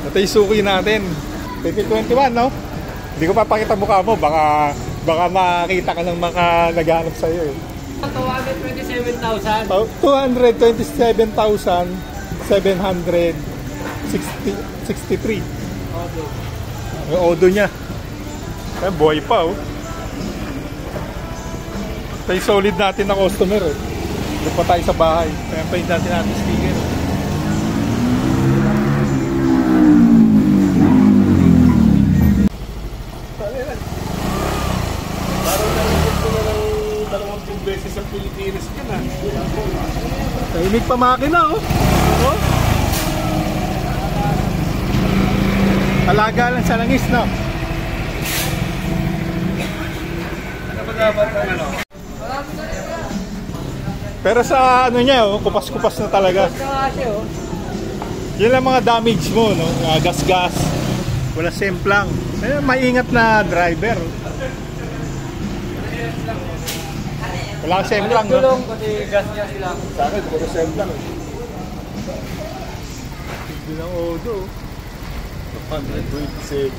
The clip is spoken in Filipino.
Ito yung suki natin. 2021, no? Hindi ko papakita mukha mo. Baka makakita ka ng mga naghanap sa'yo eh. 227,000. 227,763. Odo. Yung odo niya. Kaya buhay pa, oh. Ito yung solid natin na customer, eh. Doon pa tayo sa bahay. Kaya paint natin natin sticker. Parang narinig ko na ng 20 beses sa Pilipinas ka na. Tahimik pa makina, oh. Oh. Alaga lang sa langis, no? Ano ba dapat ang ano? Pero sa ano niya, oh, kupas-kupas na talaga. Yun lang mga damage mo, no? Gas-gas. Wala semplang. Eh, maingat na driver. Wala kang semplang, no? Tulong kasi gas-gas lang. Sa akin, puro semplang. Hindi lang odo. 127.